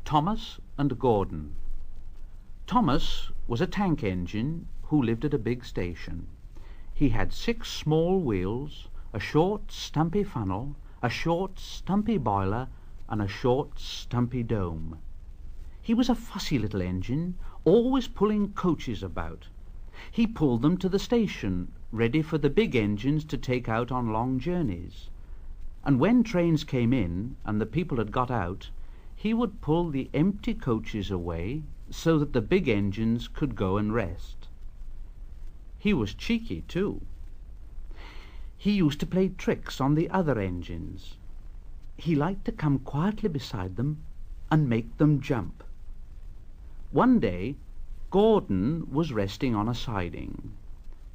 Thomas and Gordon. Thomas was a tank engine who lived at a big station. He had 6 small wheels, a short, stumpy funnel, a short, stumpy boiler, and a short, stumpy dome. He was a fussy little engine, always pulling coaches about. He pulled them to the station, ready for the big engines to take out on long journeys. And when trains came in and the people had got out, he would pull the empty coaches away so that the big engines could go and rest. He was cheeky, too. He used to play tricks on the other engines. He liked to come quietly beside them and make them jump. One day, Gordon was resting on a siding.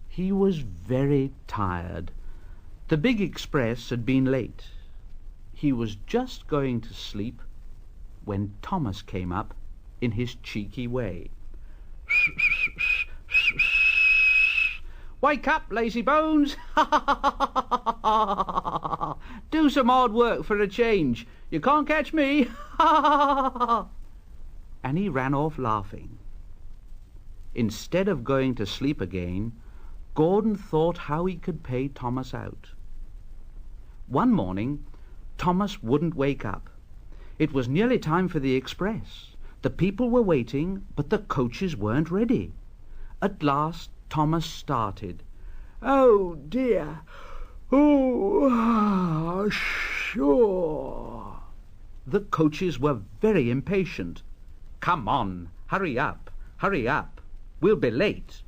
He was very tired. The big express had been late. He was just going to sleep when Thomas came up in his cheeky way. "Wake up, lazy bones! Do some hard work for a change. You can't catch me!" And he ran off laughing. Instead of going to sleep again, Gordon thought how he could pay Thomas out. One morning, Thomas wouldn't wake up. It was nearly time for the express. The people were waiting, but the coaches weren't ready. At last, Thomas started. "Oh, dear! Oh, sure!" The coaches were very impatient. "Come on, hurry up, hurry up. We'll be late."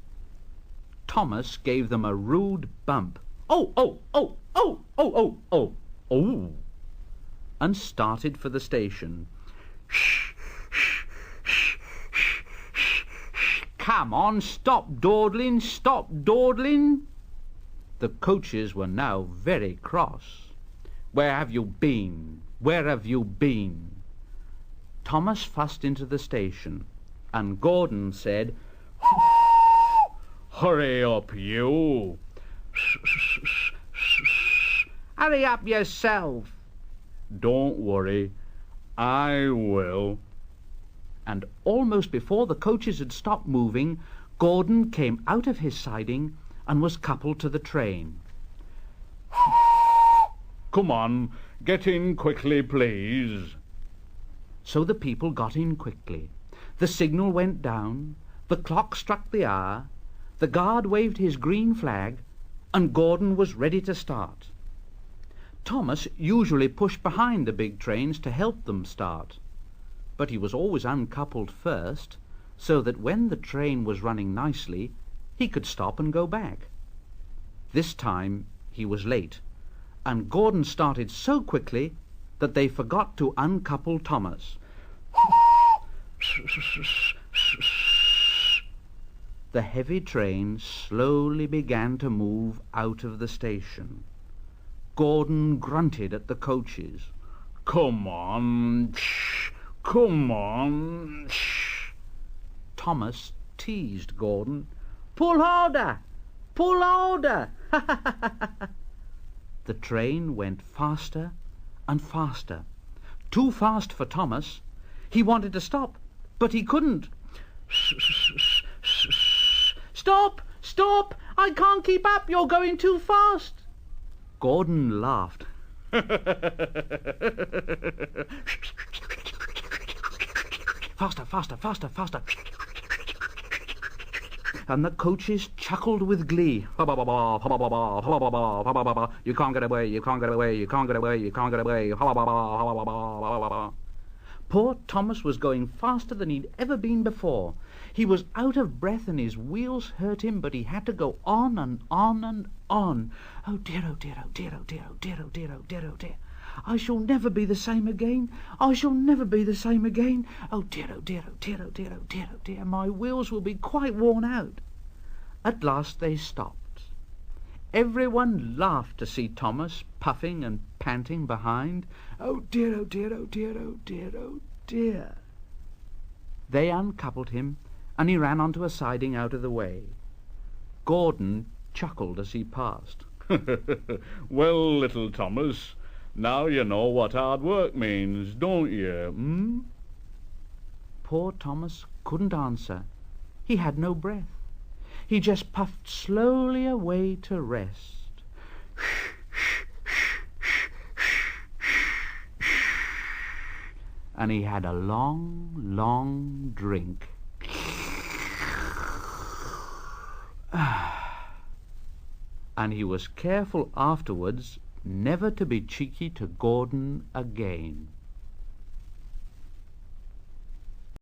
Thomas gave them a rude bump. "Oh, oh, oh, oh, oh, oh, oh, oh," and started for the station. "Shh, shh, shh, shh, shh, shh. Come on, stop dawdling, stop dawdling." The coaches were now very cross. "Where have you been? Where have you been?" Thomas fussed into the station, and Gordon said, "Hurry up, you! Hurry up yourself!" "Don't worry, I will." And almost before the coaches had stopped moving, Gordon came out of his siding and was coupled to the train. "Come on, get in quickly, please." So the people got in quickly. The signal went down, the clock struck the hour, the guard waved his green flag, and Gordon was ready to start. Thomas usually pushed behind the big trains to help them start, but he was always uncoupled first, so that when the train was running nicely, he could stop and go back. This time he was late, and Gordon started so quickly that they forgot to uncouple Thomas. The heavy train slowly began to move out of the station. Gordon grunted at the coaches. "Come on, shh, come on, shh." Thomas teased Gordon. "Pull harder, pull harder." The train went faster and faster. Too fast for Thomas. He wanted to stop, but he couldn't. "Stop! Stop! I can't keep up! You're going too fast!" Gordon laughed. "Faster, faster, faster, faster!" And the coaches chuckled with glee. "You can't get away, you can't get away, you can't get away, you can't get away." Poor Thomas was going faster than he'd ever been before. He was out of breath and his wheels hurt him, but he had to go on and on and on. "Oh dear, oh dear, oh dear, oh dear, oh dear, oh dear, oh dear, oh dear. I shall never be the same again. I shall never be the same again. Oh dear, oh dear, oh dear, oh dear, oh dear, oh dear. My wheels will be quite worn out." At last they stopped. Everyone laughed to see Thomas puffing and panting behind. "Oh dear, oh dear, oh dear, oh dear, oh dear." They uncoupled him, and he ran onto a siding out of the way. Gordon chuckled as he passed. "Well, little Thomas, now you know what hard work means, don't you, poor Thomas couldn't answer. He had no breath. He just puffed slowly away to rest. And he had a long, long drink. And he was careful afterwards never to be cheeky to Gordon again.